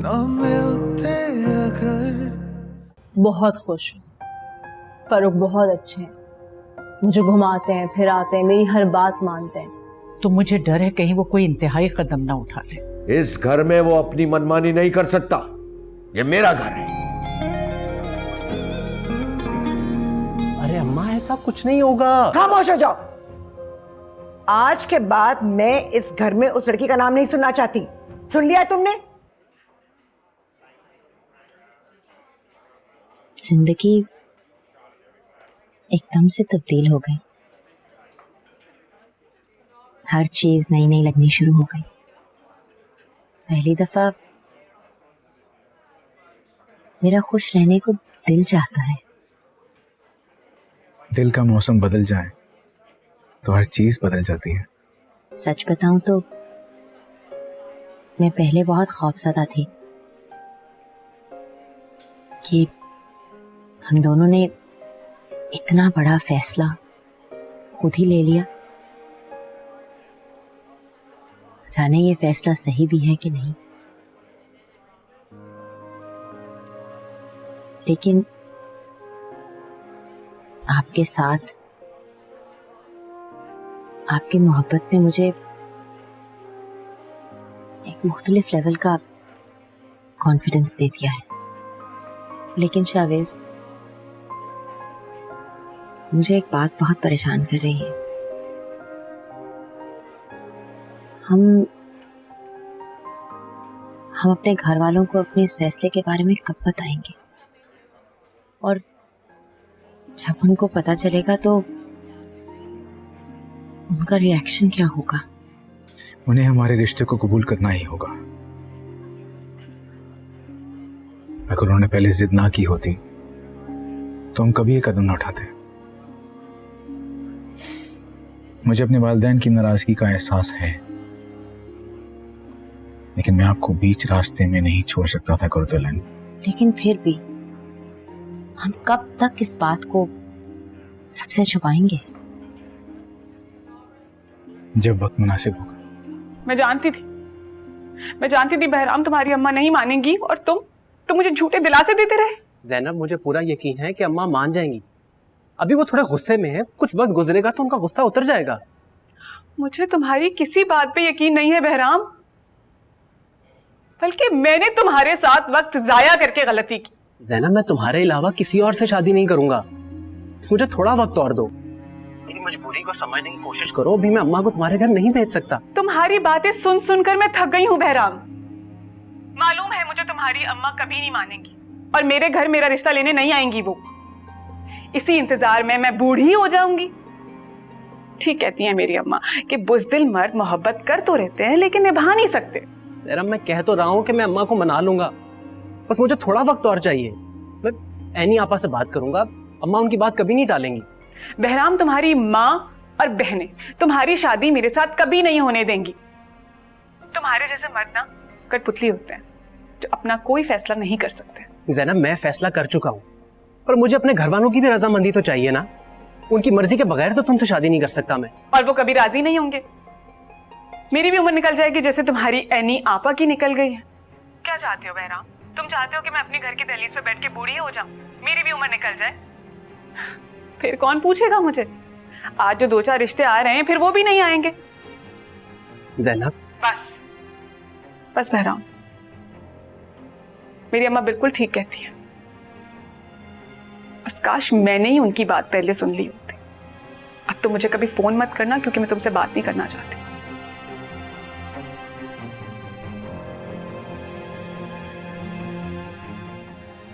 ना मिलते अगर। बहुत खुश हूँ। फरूक बहुत अच्छे हैं, मुझे घुमाते हैं, फिराते हैं, मेरी हर बात मानते हैं। तो मुझे डर है कहीं वो कोई इंतहाई कदम ना उठा ले। इस घर में वो अपनी मनमानी नहीं कर सकता, ये मेरा घर है। अरे अम्मा ऐसा कुछ नहीं होगा। खामोश हो जाओ। आज के बाद मैं इस घर में उस लड़की का नाम नहीं सुनना चाहती। सुन लिया तुमने? जिंदगी एकदम से तब्दील हो गई। हर चीज नई नई लगनी शुरू हो गई। पहली दफा मेरा खुश रहने को दिल चाहता है। दिल का मौसम बदल जाए तो हर चीज बदल जाती है। सच बताऊं तो मैं पहले बहुत खौफज़दा थी कि हम दोनों ने इतना बड़ा फैसला खुद ही ले लिया। जाने ये फैसला सही भी है कि नहीं, लेकिन आपके साथ आपकी मोहब्बत ने मुझे एक मुख्तलिफ लेवल का कॉन्फिडेंस दे दिया है। लेकिन शावेज, मुझे एक बात बहुत परेशान कर रही है। हम अपने घर वालों को अपने इस फैसले के बारे में कब बताएंगे? और जब उनको पता चलेगा तो उनका रिएक्शन क्या होगा? उन्हें हमारे रिश्ते को कबूल करना ही होगा। अगर उन्होंने पहले जिद ना की होती तो हम कभी ये कदम ना उठाते। मुझे अपने वालिदैन की नाराजगी का एहसास है, लेकिन मैं आपको बीच रास्ते में नहीं छोड़ सकता था गुरदुल्हन। लेकिन फिर भी हम कब तक इस बात को सबसे छुपाएंगे? जब वक्त मुनासिब होगा। मैं जानती थी बहराम तुम्हारी अम्मा नहीं मानेंगी, और तुम मुझे झूठे दिलासे देते रहे। ज़ैनब, मुझे पूरा यकीन है कि अम्मा मान जाएंगी। अभी वो थोड़े गुस्से में है, कुछ वक्त गुजरेगा तो उनका गुस्सा उतर जाएगा। मुझे तुम्हारी किसी बात पे यकीन नहीं है बहराम, बल्कि मैंने तुम्हारे साथ वक्त जाया करके गलती की। ज़ैनब, मैं तुम्हारे अलावा किसी और से शादी नहीं करूंगा। बस मुझे थोड़ा वक्त और दो। मेरी मजबूरी को समझने की कोशिश करो। अभी मैं अम्मा को तुम्हारे घर नहीं भेज सकता। तुम्हारी बातें सुन सुनकर मैं थक गई हूँ बहराम। मालूम है मुझे तुम्हारी अम्मा कभी नहीं मानेंगी और मेरे घर मेरा रिश्ता लेने नहीं आएंगी। वो इसी इंतजार में मैं बूढ़ी हो जाऊंगी। ठीक कहती हैं मेरी अम्मा कि बुज़दिल मर्द मोहब्बत कर तो रहते हैं लेकिन निभा नहीं सकते। तेरा मैं कह तो रहा हूँ कि मैं अम्मा को मना लूंगा, बस मुझे थोड़ा वक्त और चाहिए। मैं ऐनी आपा से बात करूंगा, अम्मा उनकी बात कभी नहीं टालेंगी। बहराम, तुम्हारी माँ और बहनें तुम्हारी शादी मेरे साथ कभी नहीं होने देंगी। तुम्हारे जैसे मर्द ना कठपुतली होते हैं जो अपना कोई फैसला नहीं कर सकते। ज़ैनब, मैं फैसला कर चुका हूँ, पर मुझे अपने घर वालों की भी रजामंदी तो चाहिए ना। उनकी मर्जी के बगैर तो तुमसे शादी नहीं कर सकता मैं। और वो कभी राजी नहीं होंगे। मेरी भी उम्र निकल जाएगी जैसे तुम्हारी ऐनी आपा की निकल गई है। क्या चाहते हो बहराम? तुम चाहते हो कि मैं अपने घर की दहलीज पे बैठ के बूढ़ी हो जाऊं, मेरी भी उम्र निकल जाए? फिर कौन पूछेगा मुझे? आज जो 2-4 रिश्ते आ रहे हैं फिर वो भी नहीं आएंगे। ज़ैनब, बस बहराम, मेरी अम्मा बिल्कुल ठीक कहती है। बस काश मैंने ही उनकी बात पहले सुन ली होती। अब तो मुझे कभी फोन मत करना क्योंकि मैं तुमसे बात नहीं करना चाहती।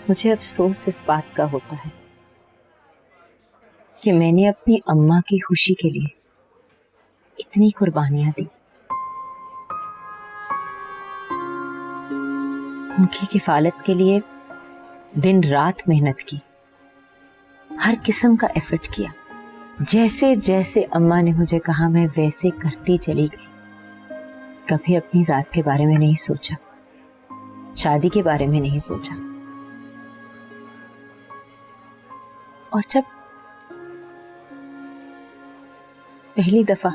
मुझे अफसोस इस बात का होता है कि मैंने अपनी अम्मा की खुशी के लिए इतनी कुर्बानियां दी, उनकी किफालत के लिए दिन रात मेहनत की, हर किस्म का एफर्ट किया। जैसे जैसे अम्मा ने मुझे कहा मैं वैसे करती चली गई। कभी अपनी जात के बारे में नहीं सोचा, शादी के बारे में नहीं सोचा। और जब पहली दफा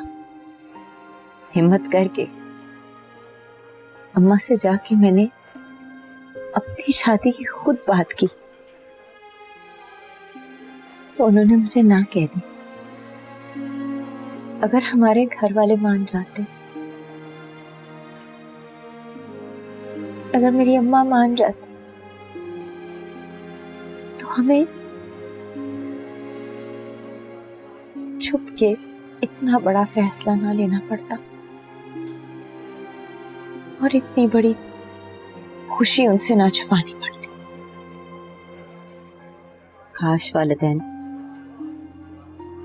हिम्मत करके अम्मा से जाके मैंने अपनी शादी की खुद बात की तो उन्होंने मुझे ना कह दी। अगर हमारे घर वाले मान जाते, अगर मेरी अम्मा मान जाती तो हमें छुप के इतना बड़ा फैसला ना लेना पड़ता और इतनी बड़ी खुशी उनसे ना छुपानी पड़ती। काश वालिदैन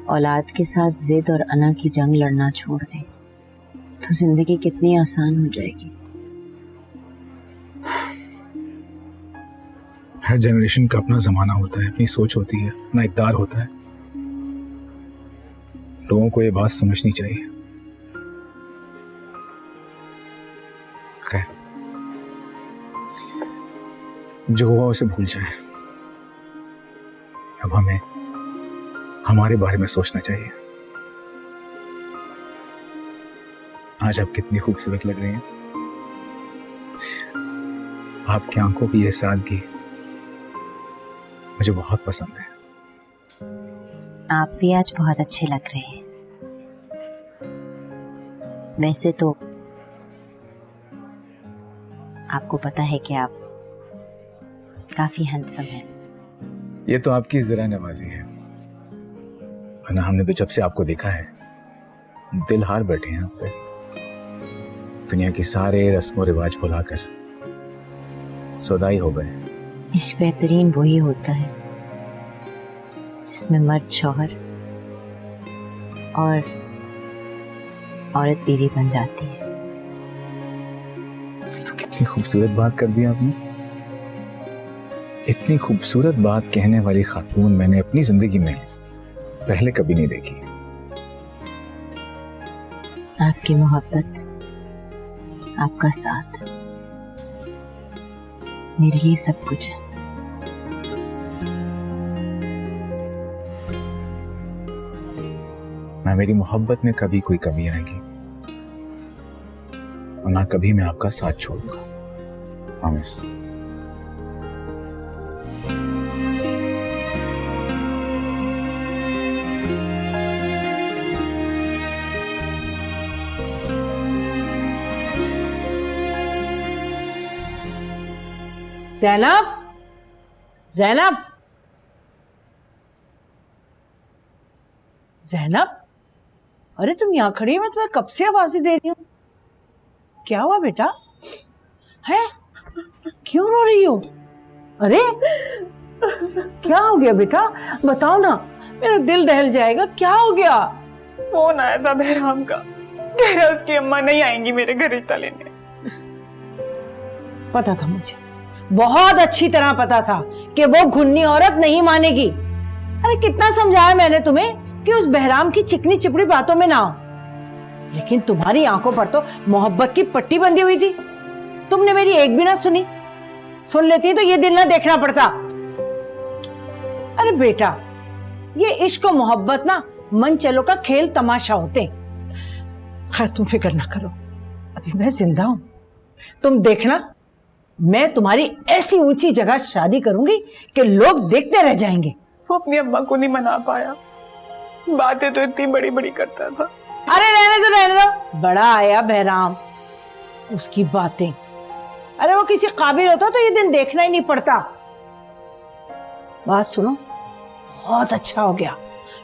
औलाद के साथ जिद और अना की जंग लड़ना छोड़ दें तो जिंदगी कितनी आसान हो जाएगी। हर जनरेशन का अपना जमाना होता है, अपनी सोच होती है, अपना इक़दार होता है। लोगों को ये बात समझनी चाहिए। खैर, जो हुआ उसे भूल जाए। अब हमें हमारे बारे में सोचना चाहिए। आज आप कितनी खूबसूरत लग रही हैं। आपकी आंखों की यह सादगी मुझे बहुत पसंद है। आप भी आज बहुत अच्छे लग रहे हैं। वैसे तो आपको पता है कि आप काफी हैंडसम हैं। ये तो आपकी जरा नवाजी है, वरना हमने तो जब से आपको देखा है दिल हार बैठे हैं आप पे। दुनिया के सारे रस्मों रिवाज भुलाकर सौदाई हो गए। इश्क बेहतरीन वही होता है जिसमें मर्द शौहर और औरत बीवी बन जाती है। तो कितनी खूबसूरत बात कर दी आपने। इतनी खूबसूरत बात कहने वाली खातून मैंने अपनी जिंदगी में पहले कभी नहीं देखी। आपकी मोहब्बत, आपका साथ मेरे लिए सब कुछ है। ना मेरी मोहब्बत में कभी कोई कमी आएगी और ना कभी मैं आपका साथ छोड़ूंगा। प्रॉमिस। जैनब, जैनब, जैनब, अरे तुम यहाँ खड़ी हो, मैं तुम्हें कब से आवाज़ें दे रही हूँ। क्या हुआ बेटा? है क्यों रो रही हो? अरे क्या हो गया बेटा, बताओ ना, मेरा दिल दहल जाएगा। क्या हो गया? फोन आया था बहराम का, कह रहा उसकी अम्मा नहीं आएंगी मेरे घर रिश्ता लेने। पता था मुझे, बहुत अच्छी तरह पता था कि वो घुन्नी औरत नहीं मानेगी। अरे कितना समझाया मैंने तुम्हें कि उस बहराम की चिकनी चिपड़ी बातों में ना आओ, लेकिन तुम्हारी आंखों पर तो मोहब्बत की पट्टी बंधी हुई थी। तुमने मेरी एक भी ना सुनी। सुन लेती तो ये दिल ना देखना पड़ता। अरे बेटा, ये इश्क और मोहब्बत ना मन चलो का खेल तमाशा होते। खैर तुम फिक्र ना करो, अभी मैं जिंदा हूं। तुम देखना, मैं तुम्हारी ऐसी ऊंची जगह शादी करूंगी कि लोग देखते रह जाएंगे। वो अपनी अम्मा को नहीं मना पाया, बातें तो इतनी बड़ी बड़ी करता था। अरे रहने दो, बड़ा आया बहराम, उसकी बातें। अरे वो किसी काबिल होता तो ये दिन देखना ही नहीं पड़ता। बात सुनो, बहुत अच्छा हो गया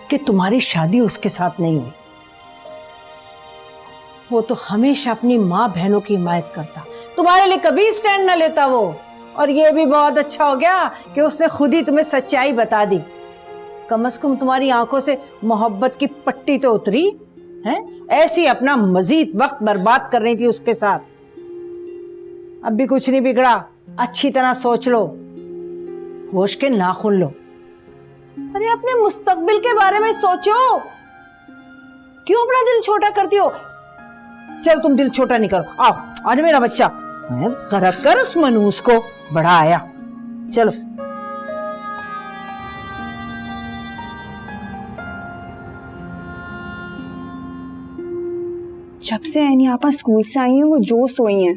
कि तुम्हारी शादी उसके साथ नहीं हुई। वो तो हमेशा अपनी माँ बहनों की हिमायत करता, तुम्हारे लिए कभी स्टैंड न लेता वो। और ये भी बहुत अच्छा हो गया कि उसने खुद ही तुम्हें सच्चाई बता दी। कम से कम तुम्हारी आंखों से मोहब्बत की पट्टी तो उतरी है। ऐसी अपना मजीद वक्त बर्बाद कर रही थी उसके साथ। अब भी कुछ नहीं बिगड़ा, अच्छी तरह सोच लो, होश के नाखून लो। अरे अपने मुस्तकबिल के बारे में सोचो, क्यों अपना दिल छोटा करती हो? चल तुम दिल छोटा नहीं करो, आओ आज मेरा बच्चा, गरक कर उस मनूस को, बड़ा आया। चलो जब से ऐनी आपा स्कूल से आई हैं वो जो सोई हैं,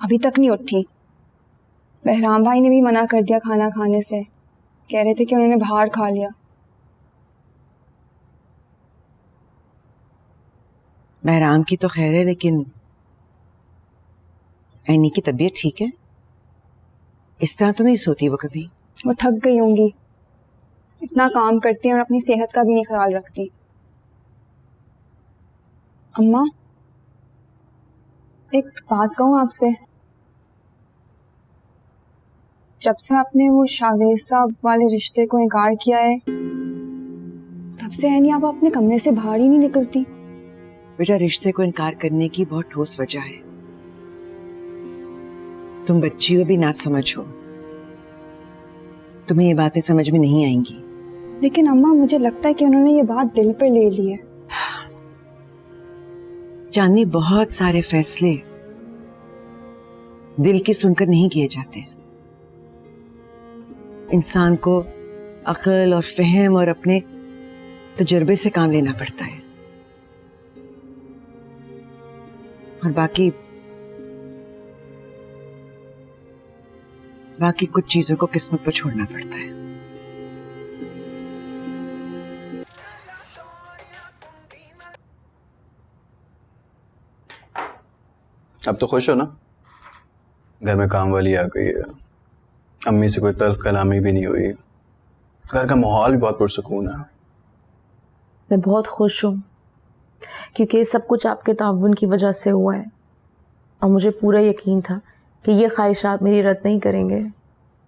अभी तक नहीं उठी। बहराम भाई ने भी मना कर दिया खाना खाने से, कह रहे थे कि उन्होंने बाहर खा लिया। बहराम की तो खैर है, लेकिन ऐनी की तबीयत ठीक है? इस तरह तो नहीं सोती वो कभी। वो थक गई होंगी, इतना काम करती है और अपनी सेहत का भी नहीं ख्याल रखती। अम्मा, एक बात कहूँ आपसे, जब से आपने वो शावेज साहब वाले रिश्ते को इनकार किया है, तब से ऐनी आप अपने कमरे से बाहर ही नहीं निकलती। बेटा, रिश्ते को इनकार करने की बहुत ठोस वजह है। तुम बच्ची हो भी ना समझ हो, तुम्हें ये बातें समझ में नहीं आएंगी। लेकिन अम्मा, मुझे लगता है कि उन्होंने ये बात दिल पर ले ली है। जाननी, बहुत सारे फैसले दिल की सुनकर नहीं किए जाते। इंसान को अक्ल और फहम और अपने तजुर्बे से काम लेना पड़ता है, और बाकी कुछ चीजों को किस्मत पर छोड़ना पड़ता है। अब तो खुश हो ना? घर में काम वाली आ गई है, अम्मी से कोई तल्ख कलामी भी नहीं हुई, घर का माहौल भी बहुत पुरसुकून है। मैं बहुत खुश हूँ क्योंकि ये सब कुछ आपके ताउन की वजह से हुआ है, और मुझे पूरा यकीन था कि ये ख्वाहिश आप मेरी रद्द नहीं करेंगे।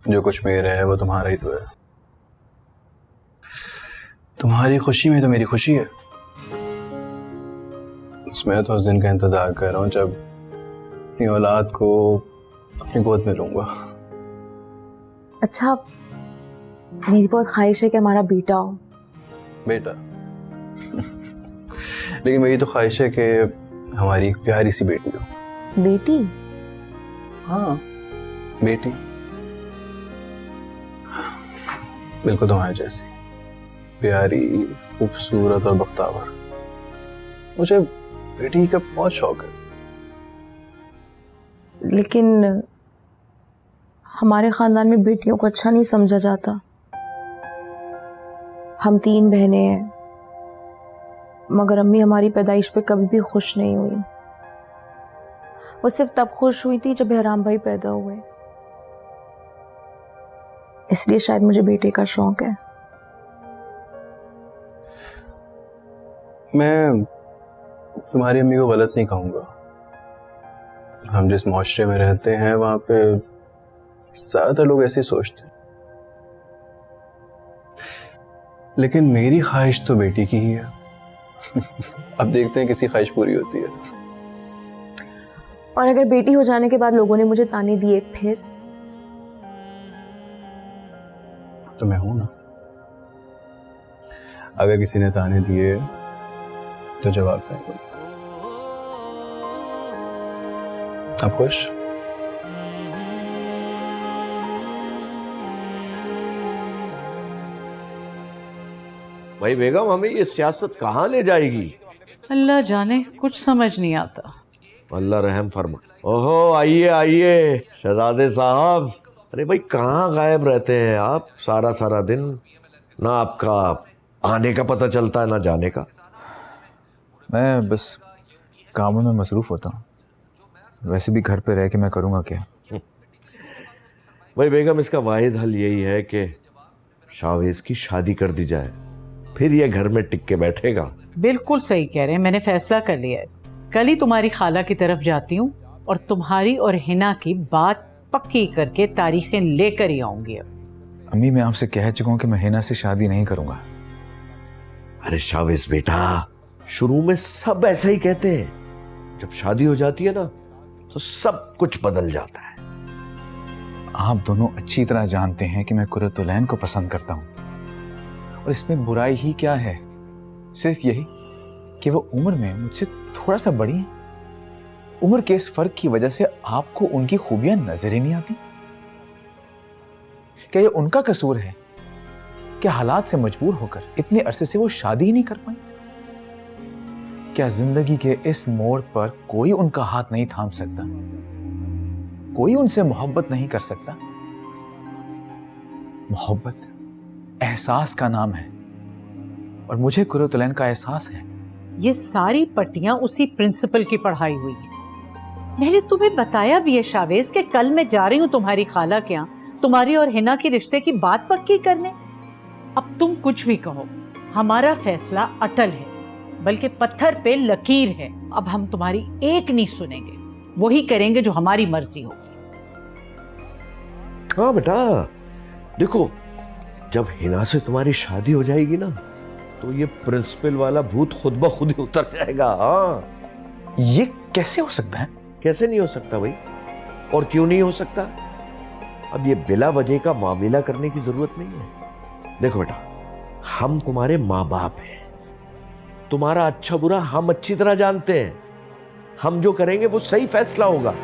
जो कुछ मेरा है वो तुम्हारा ही तो है। तुम्हारी खुशी में तो मेरी खुशी है। मैं तो उस दिन का इंतजार कर रहा हूँ जब अपनी औलाद को अपनी गोद में लूंगा। अच्छा, मेरी बहुत ख्वाहिश है कि हमारा बेटा हो। बेटा? लेकिन मेरी तो ख्वाहिश है कि हमारी एक प्यारी सी बेटी हो। बेटी? हाँ, बेटी, बिल्कुल तुम्हारे जैसी प्यारी, खूबसूरत और बख्तावर। मुझे बेटी का बहुत शौक है। लेकिन हमारे खानदान में बेटियों को अच्छा नहीं समझा जाता। हम 3 बहनें हैं, मगर अम्मी हमारी पैदाइश पे कभी भी खुश नहीं हुई। वो सिर्फ तब खुश हुई थी जब बहराम भाई पैदा हुए, इसलिए शायद मुझे बेटे का शौक है। मैं तुम्हारी अम्मी को गलत नहीं कहूंगा। हम जिस माशरे में रहते हैं वहां पे ज्यादातर लोग ऐसे सोचते हैं, लेकिन मेरी ख्वाहिश तो बेटी की ही है। अब देखते हैं किसी ख्वाहिश पूरी होती है। और अगर बेटी हो जाने के बाद लोगों ने मुझे ताने दिए फिर? तो मैं हूं ना, अगर किसी ने ताने दिए तो जवाब मैं दूंगा। आप खुश? भाई बेगम, हमें ये सियासत कहाँ ले जाएगी? अल्लाह जाने, कुछ समझ नहीं आता। अल्लाह रहम फरमा। ओहो, आइए आइए शहजादे साहब। अरे भाई, कहाँ गायब रहते हैं आप सारा सारा दिन? ना आपका आने का पता चलता है ना जाने का। मैं बस कामों में मसरूफ होता हूँ, वैसे भी घर पे रह के मैं करूँगा क्या? भाई बेगम, इसका वाहिद हल यही है कि शावेज की शादी कर दी जाए, फिर ये घर में टिक के बैठेगा। बिल्कुल सही कह रहे हैं, मैंने फैसला कर लिया है। कल ही तुम्हारी खाला की तरफ जाती हूँ और तुम्हारी और हिना की बात पक्की करके तारीखें लेकर ही आऊंगी। अब अम्मी, मैं आपसे कह चुका हूँ कि मैं हिना से शादी नहीं करूँगा। अरे शावेज बेटा, शुरू में सब ऐसा ही कहते हैं, जब शादी हो जाती है ना तो सब कुछ बदल जाता है। आप दोनों अच्छी तरह जानते हैं कि मैं कुर्रतुलैन को पसंद करता हूँ, और इसमें बुराई ही क्या है? सिर्फ यही कि वो उम्र में मुझसे थोड़ा सा बड़ी है। उम्र के इस फर्क की वजह से आपको उनकी खूबियां नजर ही नहीं आती। क्या ये उनका कसूर है? क्या हालात से मजबूर होकर इतने अरसे से वो शादी ही नहीं कर पाई? क्या जिंदगी के इस मोड़ पर कोई उनका हाथ नहीं थाम सकता? कोई उनसे मोहब्बत नहीं कर सकता? मोहब्बत एहसास का नाम है, और मुझे कुरतुलैन का एहसास है। ये सारी पट्टियां उसी प्रिंसिपल की पढ़ाई हुई है। मैंने तुम्हें बताया भी है शावेज कि कल मैं जा रही हूँ तुम्हारी खाला के यहाँ तुम्हारी और हिना की रिश्ते की बात पक्की करने। अब तुम कुछ भी कहो, हमारा फैसला अटल है, बल्कि पत्थर पे लकीर है। अब हम तुम्हारी एक नहीं सुनेंगे, वही करेंगे जो हमारी मर्जी होगी। हाँ बेटा, देखो जब हिना से तुम्हारी शादी हो जाएगी ना, तो ये प्रिंसिपल वाला भूत खुद ब खुद ही उतर जाएगा। हाँ, ये कैसे हो सकता है? कैसे नहीं हो सकता भाई, और क्यों नहीं हो सकता? अब ये बिला वजह का मामला करने की जरूरत नहीं है। देखो बेटा, हम तुम्हारे माँ बाप हैं, तुम्हारा अच्छा बुरा हम अच्छी तरह जानते हैं। हम जो करेंगे वो सही फैसला होगा।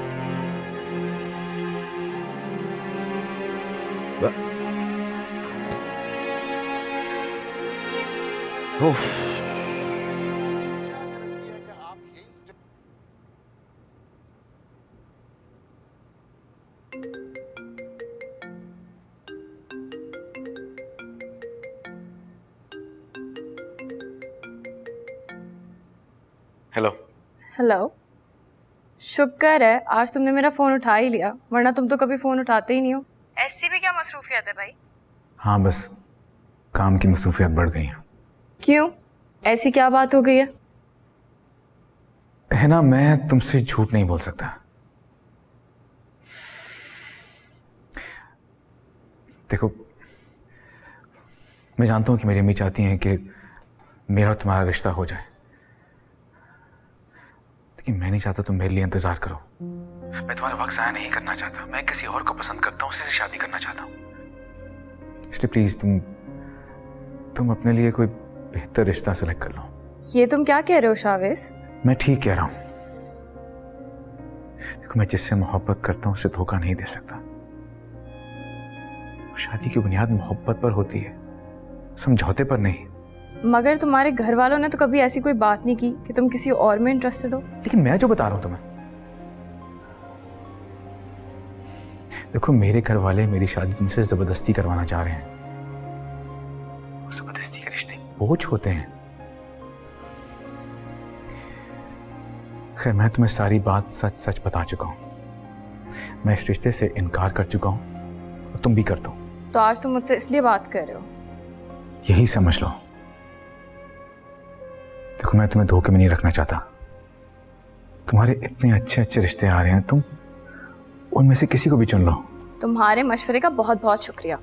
हेलो। हेलो, शुक्र है आज तुमने मेरा फ़ोन उठा ही लिया, वरना तुम तो कभी फ़ोन उठाते ही नहीं हो। ऐसी भी क्या मसरूफियत है भाई? हाँ, बस काम की मसरूफियत बढ़ गई है। क्यों, ऐसी क्या बात हो गई है ना, मैं तुमसे झूठ नहीं बोल सकता। देखो, मैं जानता हूं कि मेरी अम्मी चाहती हैं कि मेरा और तुम्हारा रिश्ता हो जाए, लेकिन मैं नहीं चाहता तुम मेरे लिए इंतजार करो। मैं तुम्हारा वक्त ज़ाया नहीं करना चाहता। मैं किसी और को पसंद करता हूँ, उसी से शादी करना चाहता हूँ। इसलिए प्लीज तुम अपने लिए कोई बेहतर रिश्ता सेलेक्ट कर लो। ये तुम क्या कह रहे हो शावेज? मैं ठीक कह रहा हूँ। देखो, मैं जिससे मोहब्बत करता हूँ उसे धोखा नहीं दे सकता। शादी की बुनियाद मोहब्बत पर होती है, समझौते पर नहीं। मगर तुम्हारे घर वालों ने तो कभी ऐसी कोई बात नहीं की कि तुम किसी और में इंटरेस्टेड हो। लेकिन मैं जो बता रहा हूं तुम्हें, देखो मेरे घर वाले मेरी शादी तुमसे जबरदस्ती करवाना चाह रहे हैं। जबरदस्ती के रिश्ते बोझ होते हैं। खैर, मैं तुम्हें सारी बात सच सच बता चुका हूं। मैं इस रिश्ते से इनकार कर चुका हूं और तुम भी कर दो। तो आज तुम मुझसे इसलिए बात कर रहे हो? यही समझ लो। देखो, मैं तुम्हें धोखे में नहीं रखना चाहता। तुम्हारे इतने अच्छे अच्छे रिश्ते आ रहे हैं, तुम उनमें से किसी को भी चुन लो। तुम्हारे मशवरे का बहुत बहुत शुक्रिया।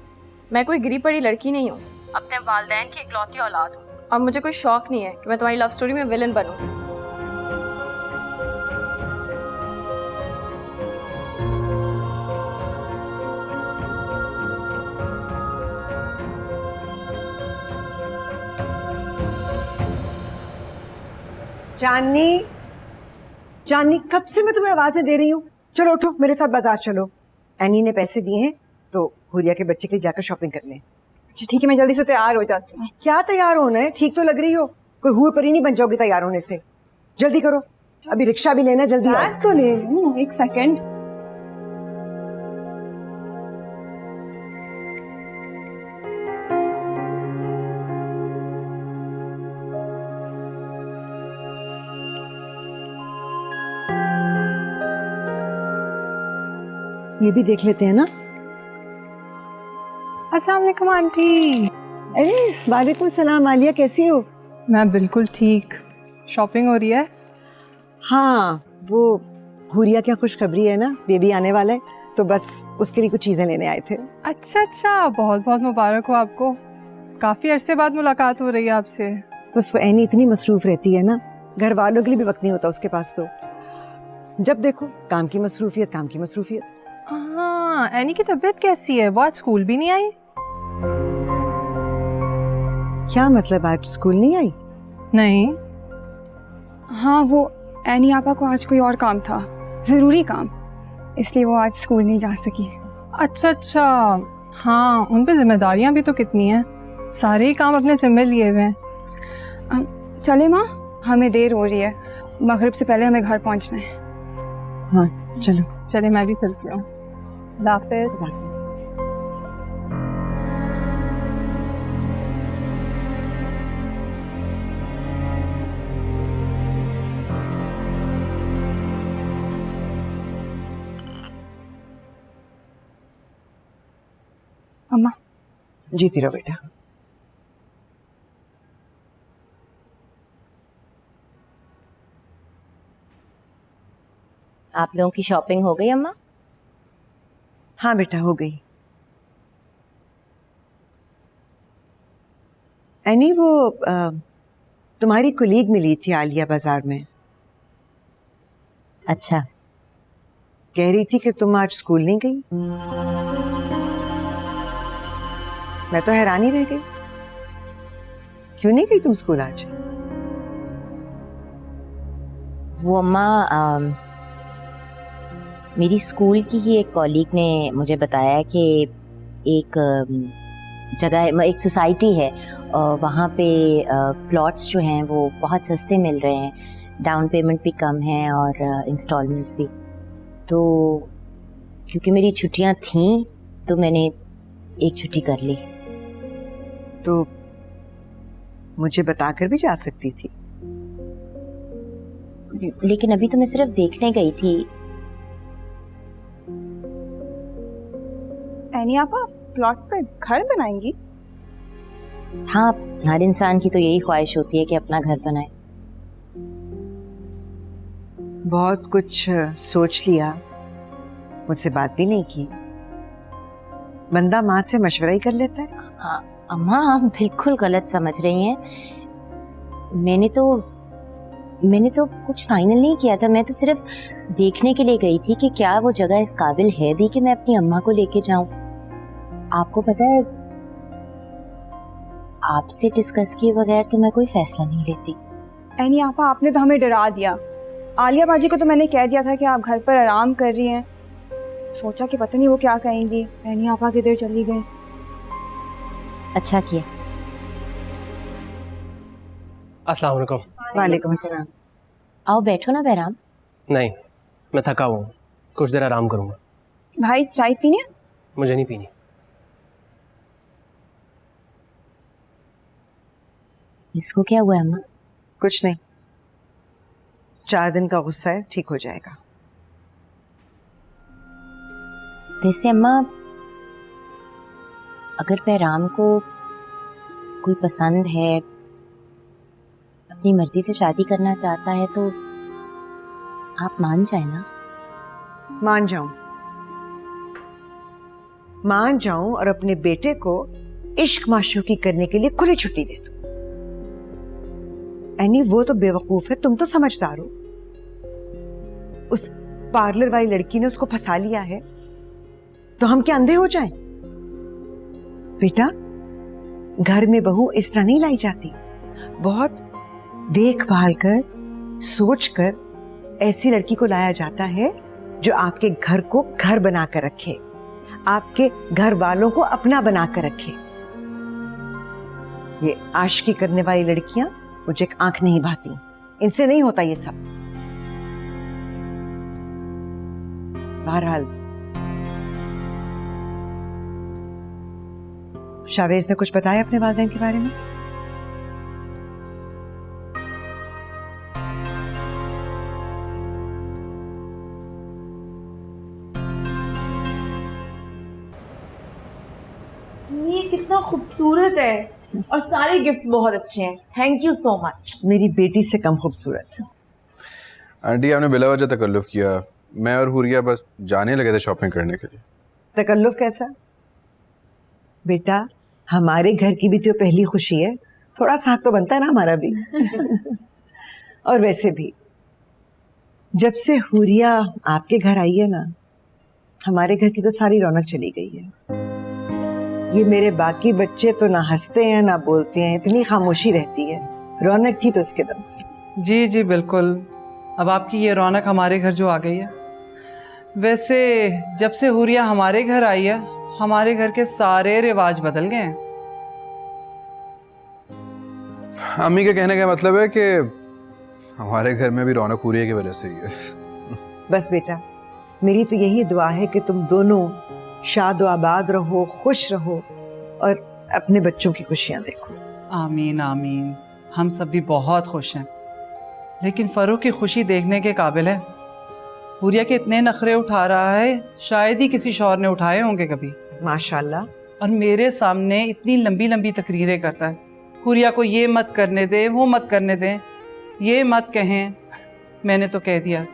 मैं कोई गिरी पड़ी लड़की नहीं हूँ, अपने वालिदैन की इकलौती औलाद हूँ, और मुझे कोई शौक नहीं है कि मैं तुम्हारी लव स्टोरी में विलन बनूं। चांदनी, चांदनी, कब से मैं तुम्हें आवाजें दे रही हूँ। चलो उठो, मेरे साथ बाजार चलो। एनी ने पैसे दिए हैं तो हुरिया के बच्चे के लिए जाकर शॉपिंग कर लें। अच्छा ठीक है, मैं जल्दी से तैयार हो जाती हूँ। क्या तैयार होना है, ठीक तो लग रही हो। कोई हूर परी नहीं बन जाओगी तैयार होने से। जल्दी करो, अभी रिक्शा भी लेना, जल्दी आओ। बैग तो ले लूँ, एक सेकेंड। ये भी देख लेते हैं ना। अस्सलाम वालेकुम आंटी। अरे वालेकुम सलाम। आलिया, कैसी हो? मैं बिल्कुल ठीक। शॉपिंग हो रही है? हाँ, वो हुरिया क्या खुशखबरी है ना, बेबी आने वाला है, तो बस उसके लिए कुछ चीजें लेने आए थे। अच्छा अच्छा, बहुत बहुत मुबारक हो आपको। काफी अरसे बाद मुलाकात हो रही है आपसे। बस वो एनी इतनी मसरूफ रहती है ना, घर वालों के लिए भी वक्त नहीं होता उसके पास। तो जब देखो काम की मसरूफियत, काम की मसरूफियत। हाँ, एनी की तबीयत कैसी है? वो आज स्कूल भी नहीं आई? क्या मतलब, आज स्कूल नहीं आई? नहीं। हाँ, वो एनी आपा को आज कोई और काम था, जरूरी काम, इसलिए वो आज स्कूल नहीं जा सकी। अच्छा अच्छा, हाँ, उन पे जिम्मेदारियां भी तो कितनी हैं, सारे ही काम अपने जिम्मे लिए हुए हैं। चले माँ, हमें देर हो रही है, मगरिब से पहले हमें घर पहुंचना है। हाँ चलो। चले, मैं भी चलती हूँ। अल्लाह हाफ़िज़। अम्मा। जीती रहो बेटा। आप लोगों की शॉपिंग हो गई अम्मा? हाँ बेटा, हो गई। एनी, वो तुम्हारी कुलीग मिली थी आलिया बाजार में। अच्छा। कह रही थी कि तुम आज स्कूल नहीं गई। मैं तो हैरान ही रह गई। क्यों नहीं गई तुम स्कूल आज? वो अम्मा, मेरी स्कूल की ही एक कॉलीग ने मुझे बताया कि एक जगह, एक सोसाइटी है, वहाँ पे प्लॉट्स जो हैं वो बहुत सस्ते मिल रहे हैं, डाउन पेमेंट भी कम है और इंस्टॉलमेंट्स भी। तो क्योंकि मेरी छुट्टियाँ थीं तो मैंने एक छुट्टी कर ली। तो मुझे बताकर भी जा सकती थी। लेकिन अभी तो मैं सिर्फ देखने गई थी। एनी आपा प्लॉट पर घर बनाएंगी? हाँ, हर इंसान की तो यही ख्वाहिश होती है कि अपना घर बनाए। बहुत कुछ सोच लिया, मुझसे बात भी नहीं की। बंदा माँ से मशवरा ही कर लेता है। अम्मा, आप बिल्कुल गलत समझ रही हैं। मैंने तो कुछ फाइनल नहीं किया था। मैं तो सिर्फ देखने के लिए गई थी कि क्या वो जगह इस काबिल है भी कि मैं अपनी अम्मा को लेके जाऊं। आपको पता है, आपसे डिस्कस किए बगैर तो मैं कोई फैसला नहीं लेती। एनी आपा, आपने तो हमें डरा दिया। आलिया बाजी को तो मैंने कह दिया था कि आप घर पर आराम कर रही हैं। सोचा कि पता नहीं वो क्या कहेंगी। एनी आपा किधर चली गई। अच्छा किया। अस्सलाम वालेकुम। वालेकुम अस्सलाम। आओ बैठो ना बहराम। नहीं, मैं थका हुआ हूँ, कुछ देर आराम करूँगा। भाई चाय पीनी है? मुझे नहीं पीनी। इसको क्या हुआ है अम्मा? कुछ नहीं, 4 दिन का गुस्सा है, ठीक हो जाएगा। वैसे अम्मा, अगर बहराम को कोई पसंद है, अपनी मर्जी से शादी करना चाहता है तो आप मान जाए ना। मान जाऊं और अपने बेटे को इश्क माशूकी करने के लिए खुली छुट्टी दे दूं। एनी, वो तो बेवकूफ है, तुम तो समझदार हो। उस पार्लर वाली लड़की ने उसको फंसा लिया है, तो हम क्या अंधे हो जाएं? बेटा, घर में बहू इस तरह नहीं लाई जाती। बहुत देखभाल कर, सोच कर ऐसी लड़की को लाया जाता है जो आपके घर को घर बना कर रखे, आपके घर वालों को अपना बना कर रखे। ये आशिकी करने वाली लड़कियां मुझे एक आंख नहीं भाती, इनसे नहीं होता ये सब। बहरहाल, शावेज ने कुछ बताया अपने वालिदैन के बारे में? ये कितना खूबसूरत है और सारे गिफ्ट्स बहुत अच्छे हैं। Thank you so much. मेरी बेटी से कम खूबसूरत। आंटी, आपने बिला वजह तकल्लुफ किया। मैं और हुरिया बस जाने लगे थे शॉपिंग करने के लिए। तकल्लुफ कैसा? बेटा, हमारे घर की भी तो पहली खुशी है, थोड़ा सा हक तो बनता है ना हमारा भी। और वैसे भी जब से हुरिया आपके घर आई है ना, हमारे घर की तो सारी रौनक चली गई है। ये मेरे बाकी बच्चे तो ना हंसते हैं ना बोलते हैं, इतनी खामोशी रहती है। रौनक थी तो इसके दम से। जी जी बिल्कुल, अब आपकी ये रौनक हमारे घर जो आ गई है। वैसे जब से हुरिया हमारे घर आई है, हमारे घर के सारे रिवाज बदल गए हैं। अम्मी के कहने का मतलब है कि हमारे घर में भी रौनक हुरिया की वजह से ही है। बस बेटा, मेरी तो यही दुआ है कि तुम दोनों शाद आबाद रहो, खुश रहो और अपने बच्चों की खुशियां देखो। आमीन आमीन। हम सब भी बहुत खुश हैं, लेकिन फरूख की खुशी देखने के काबिल है। हुरिया के इतने नखरे उठा रहा है, शायद ही किसी शौहर ने उठाए होंगे कभी। माशाल्लाह, और मेरे सामने इतनी लंबी लंबी तकरीरें करता है। हुरिया को ये मत करने दे, वो मत करने दें, ये मत कहें। मैंने तो कह दिया,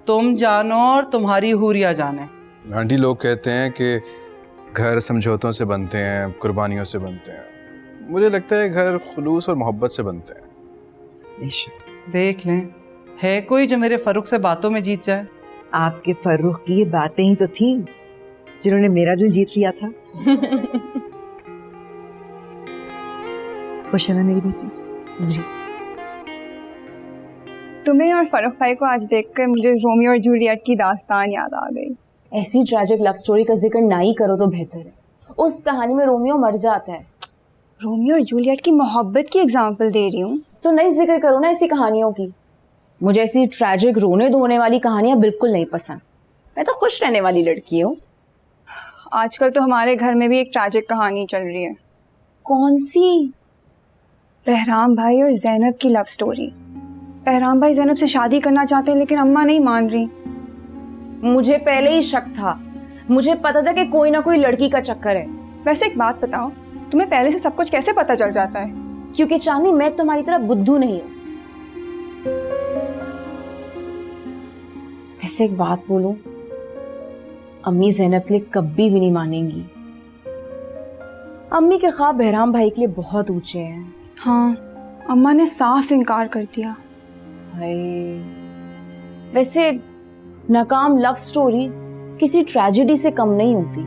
तुम जानो और तुम्हारी हुरिया जाने। आंटी, लोग कहते हैं कि घर समझौतों से बनते हैं, कुर्बानियों से बनते हैं। मुझे लगता है घर खुलूस और मोहब्बत से बनते हैं। देख लें, है कोई जो मेरे फरूख से बातों में जीत जाए? आपके फरूख की ये बातें ही तो थी जिन्होंने मेरा दिल जीत लिया था। खुश है ना मेरी बेटी? जी। तुम्हें और फरूख भाई को आज देखकर मुझे रोमियो और जूलियट की दास्तान याद आ गई। ऐसी ट्रैजिक लव स्टोरी का जिक्र ना ही करो तो बेहतर है। उस कहानी में रोमियो मर जाता है। रोमियो और जूलियट की मोहब्बत की एग्जाम्पल दे रही हूँ। तो नहीं जिक्र करो ना ऐसी कहानियों की। मुझे ऐसी ट्रैजिक रोने धोने वाली कहानियां बिल्कुल नहीं पसंद। मैं तो खुश रहने वाली लड़की हूँ। आजकल तो हमारे घर में भी एक ट्रैजिक कहानी चल रही है। कौन सी? बहराम भाई और जैनब की लव स्टोरी। बहराम भाई जैनब से शादी करना चाहते हैं लेकिन अम्मा नहीं मान रही। मुझे पहले ही शक था। मुझे पता था कि कोई ना कोई लड़की का चक्कर है। वैसे एक बात बताओ, तुम्हें पहले से सब कुछ कैसे पता चल जाता है? क्योंकि चांदनी, मैं तुम्हारी तरह बुद्धू नहीं हूँ। ऐसे एक बात बोलूं, अम्मी जैनब के लिए कभी भी नहीं मानेंगी। अम्मी के ख्वाब बहराम भाई के लिए बहुत ऊंचे हैं। हाँ, अम्मा ने साफ इनकार कर दिया। हाय, वैसे नाकाम लव स्टोरी किसी ट्रेजेडी से कम नहीं होती।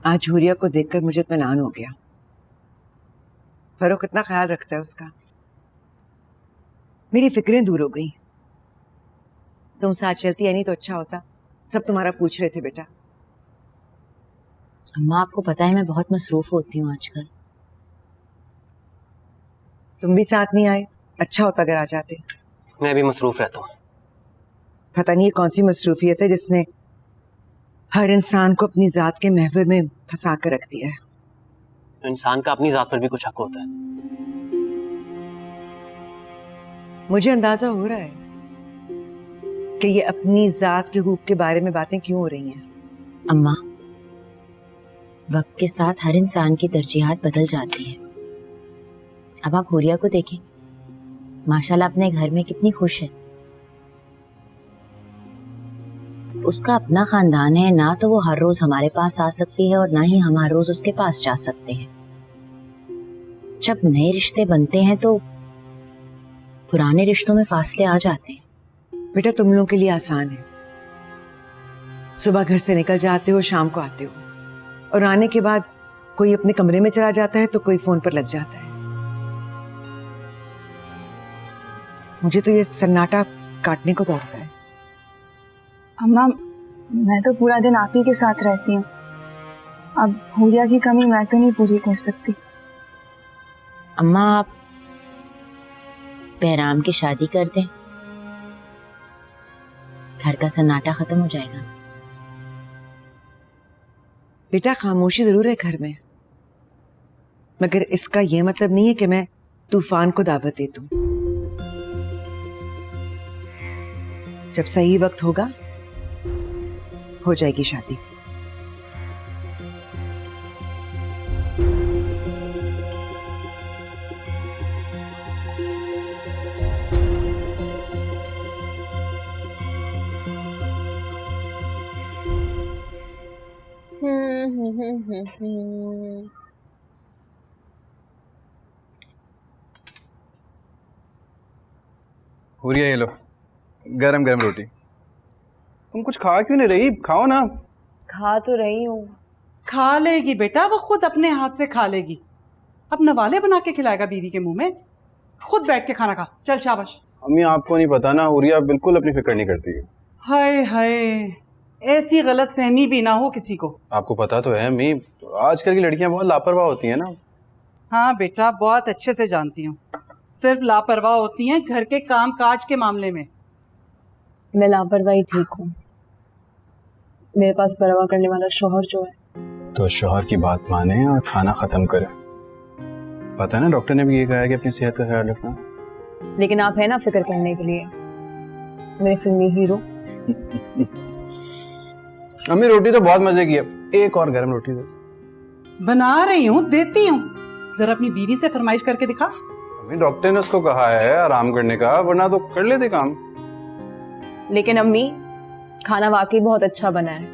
आज हुरिया को देखकर मुझे इत्मीनान हो गया। फरूख इतना ख्याल रखता है उसका। मेरी फिक्रें दूर हो गई। तुम साथ चलती है नहीं तो अच्छा होता। सब तुम्हारा पूछ रहे थे बेटा। अम्मा, आपको पता है मैं बहुत मसरूफ होती हूँ आजकल। तुम भी साथ नहीं आए, अच्छा होता अगर आ जाते। मैं भी मसरूफ रहता हूँ। पता नहीं ये कौन सी मसरूफियत है जिसने हर इंसान को अपनी जात के महवे में फंसा कर रख दिया है। तो इंसान का अपनी जात पर भी कुछ हक होता है। मुझे अंदाजा हो रहा है कि ये अपनी जात के हुकूक के बारे में बातें क्यों हो रही हैं। अम्मा, वक्त के साथ हर इंसान की तरजीहात बदल जाती हैं। अब आप हुरिया को देखें, माशाल्लाह अपने घर में कितनी खुश है। उसका अपना खानदान है, ना तो वो हर रोज हमारे पास आ सकती है और ना ही हम हर रोज उसके पास जा सकते हैं। जब नए रिश्ते बनते हैं तो पुराने रिश्तों में फासले आ जाते हैं। बेटा, तुम लोगों के लिए आसान है। सुबह घर से निकल जाते हो, शाम को आते हो, और आने के बाद कोई अपने कमरे में चला जाता है तो कोई फोन पर लग जाता है। मुझे तो ये सन्नाटा काटने को दौड़ता है। अम्मा, मैं तो पूरा दिन आप ही के साथ रहती हूँ। अब हुरिया की कमी मैं तो नहीं पूरी कर सकती। अम्मा, आप बहराम की शादी कर दें, घर का सन्नाटा खत्म हो जाएगा। बेटा, खामोशी जरूर है घर में, मगर इसका यह मतलब नहीं है कि मैं तूफान को दावत दे दूं। जब सही वक्त होगा हो जाएगी शादी। हुरिया, ये लो गरम गरम रोटी। तुम कुछ खा क्यों नहीं रही? खाओ ना। खा तो रही हूँ। खा लेगी बेटा, वो खुद अपने हाथ से खा लेगी। अब नवाले बना के खिलाएगा बीवी के मुंह में? खुद बैठ के खाना खा। चल शाबाश। अम्मी, आपको नहीं पता ना, हुरिया बिल्कुल अपनी फिक्र नहीं करती है। हाय हाय, ऐसी गलत फहमी भी ना हो किसी को। आपको पता तो है अम्मी, आजकल की लड़कियां बहुत लापरवाह होती हैं ना। हाँ बेटा, बहुत अच्छे से जानती हूँ। सिर्फ लापरवाह होती हैं घर के काम काज के मामले में। मैं लापरवाही ठीक हूँ। मेरे पास परवाह करने वाला शोहर जो है। तो शोहर की बात माने और खाना खत्म करे। पता है ना, डॉक्टर ने भी ये कहा है कि अपनी सेहत का ख्याल रखना। लेकिन आप है ना फिक्र करने के लिए। मेरे फिल्मी हीरो। अम्मी रोटी तो बहुत मजे की है, एक और गर्म रोटी दो। बना रही हूँ, देती हूँ। जरा अपनी बीवी से फरमाइश करके दिखा। अम्मी डॉक्टर ने उसको कहा है आराम करने का, वरना तो कर लेते काम। लेकिन अम्मी खाना वाकई बहुत अच्छा बना है।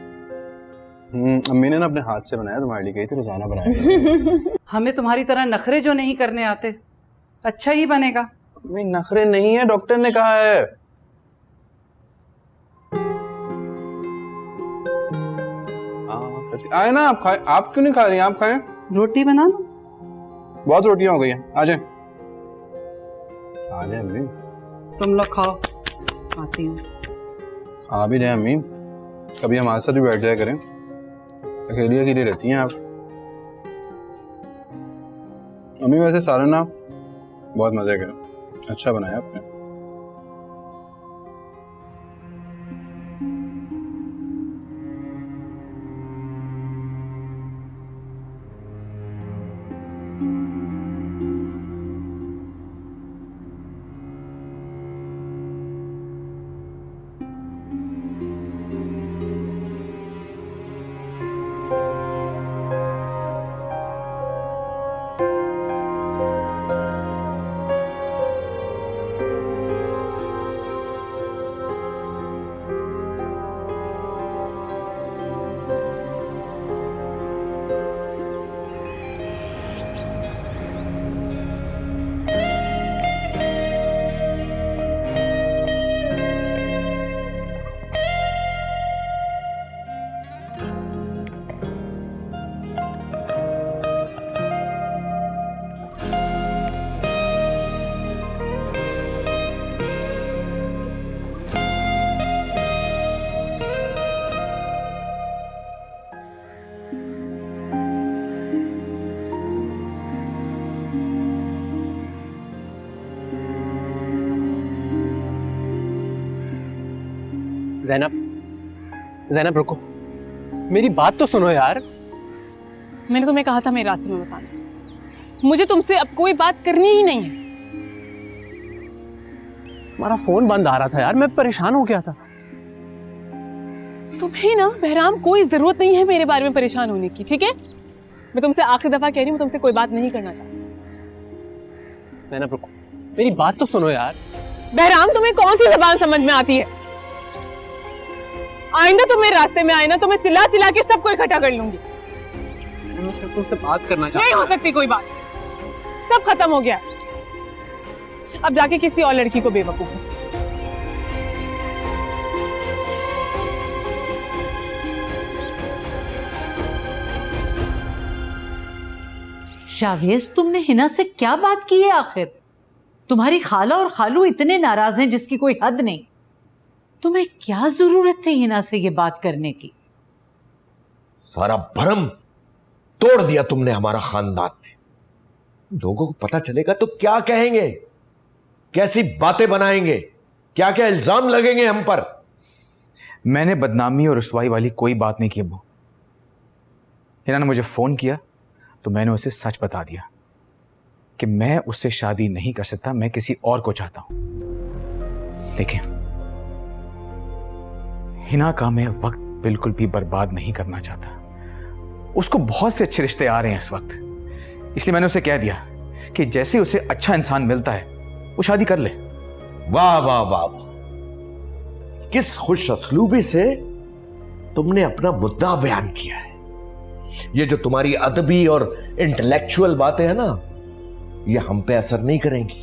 अम्मी ने ना अपने हाथ से बनाया, तुम्हारे लिए कही थी रोजाना बनाया। हमें तुम्हारी तरह नखरे जो नहीं करने आते, अच्छा ही बनेगा। अम्मी नखरे नहीं है, डॉक्टर ने कहा है। हाँ सच आए ना, आप खाए। आप क्यों नहीं खा रही हैं? आप खाएं। रोटी बना लो। बहुत रोटियां हो गई हैं, आ जाए। आ जाए अम्मी। तुम लोग खाओ, आती हूँ। आ भी जाए अम्मी, कभी हमारे साथ भी बैठ जाया करें। अकेली अकेली रहती हैं आप। अम्मी वैसे सारा ना बहुत मजे का, अच्छा बनाया आपने। ज़ैनब रुको, मेरी बात तो सुनो यार। मैंने तुम्हें कहा था मेरे रास्ते में मत आना। मुझे तुमसे अब कोई बात करनी ही नहीं है। हमारा फोन बंद आ रहा था यार, मैं परेशान हो गया था। तुम्हें ना बहराम कोई जरूरत नहीं है मेरे बारे में परेशान होने की, ठीक है? मैं तुमसे आखिरी दफा कह रही हूँ, मैं तुमसे कोई बात नहीं करना चाहती। ज़ैनब रुको, मेरी बात तो सुनो यार। बहराम तुम्हें कौन सी जबान समझ में आती है? आइंदा तुम मेरे रास्ते में आए ना तो मैं चिल्ला चिल्ला के सबको इकट्ठा कर लूंगी। मैं सिर्फ तुमसे बात करना चाहता हूं। नहीं हो सकती कोई बात, सब खत्म हो गया। अब जाके किसी और लड़की को बेवकूफ हो। शावेज, तुमने हिना से क्या बात की है आखिर? तुम्हारी खाला और खालू इतने नाराज हैं जिसकी कोई हद नहीं। तुम्हें क्या जरूरत थी हिना से ये बात करने की? सारा भरम तोड़ दिया तुमने हमारा खानदान में। लोगों को पता चलेगा तो क्या कहेंगे, कैसी बातें बनाएंगे, क्या क्या इल्जाम लगेंगे हम पर। मैंने बदनामी और रुसवाई वाली कोई बात नहीं की अब्बू। हिना ने मुझे फोन किया तो मैंने उसे सच बता दिया कि मैं उससे शादी नहीं कर सकता, मैं किसी और को चाहता हूं। देखिए, हिना का मैं वक्त बिल्कुल भी बर्बाद नहीं करना चाहता। उसको बहुत से अच्छे रिश्ते आ रहे हैं इस वक्त, इसलिए मैंने उसे कह दिया कि जैसे उसे अच्छा इंसान मिलता है वो शादी कर ले। वाह वाह वाह वाह, किस खुश असलूबी से तुमने अपना मुद्दा बयान किया है। ये जो तुम्हारी अदबी और इंटेलेक्चुअल बातें हैं ना, ये हम पे असर नहीं करेंगी,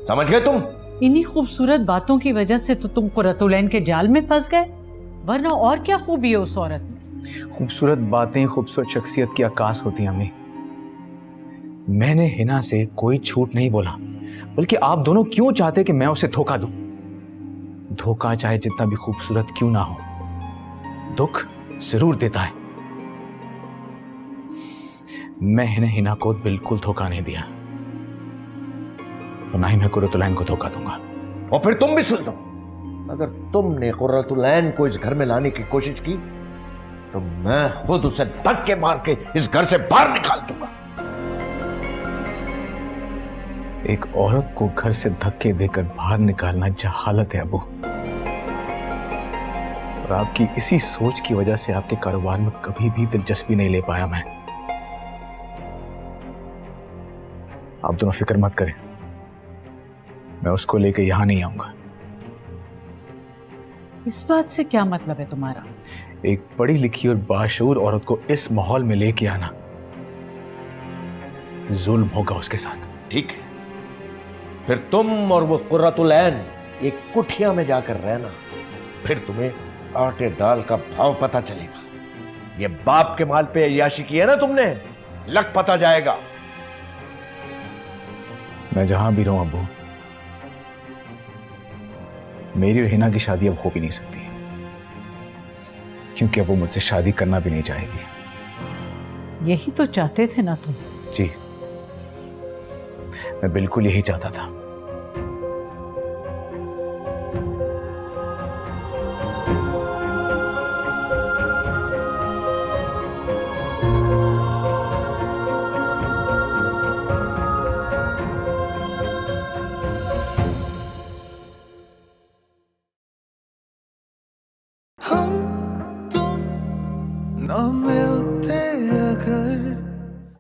समझ गए तुम? इन्हीं खूबसूरत बातों की वजह से तो तुम कुर्रतुलैन के जाल में फंस गए, वरना और क्या खूबी है उस औरत में? खूबसूरत बातें खूबसूरत शख्सियत की आकाश होती हैं अम्मी। मैंने हिना से कोई झूठ नहीं बोला, बल्कि आप दोनों क्यों चाहते कि मैं उसे धोखा दूं? धोखा चाहे जितना भी खूबसूरत क्यों ना हो, दुख जरूर देता है। मैंने हिना को बिल्कुल धोखा नहीं दिया, तो ना ही मैं कुर्रतुलैन को धोखा दूंगा। और फिर तुम भी सुन लो, अगर तुमने कुर्रतुलैन को इस घर में लाने की कोशिश की तो मैं खुद उसे धक्के मार के इस घर से बाहर निकाल दूंगा। एक औरत को घर से धक्के देकर बाहर निकालना जहालत है अबू। और आपकी इसी सोच की वजह से आपके कारोबार में कभी भी दिलचस्पी नहीं ले पाया मैं। आप दोनों फिक्र मत करें, मैं उसको लेकर यहां नहीं आऊंगा। इस बात से क्या मतलब है तुम्हारा? एक पढ़ी लिखी और बाशऊर औरत को इस माहौल में लेके आना जुल्म होगा उसके साथ। ठीक है, फिर तुम और वो कुर्रतुल ऐन एक कुठिया में जाकर रहना, फिर तुम्हें आटे दाल का भाव पता चलेगा। ये बाप के माल पे अय्याशी की है ना तुमने, लग पता जाएगा। मैं जहां भी रहूं अब्बू, मेरी और हिना की शादी अब हो भी नहीं सकती, क्योंकि अब वो मुझसे शादी करना भी नहीं चाहेगी। यही तो चाहते थे ना तुम? जी, मैं बिल्कुल यही चाहता था। हम तुम ना मिल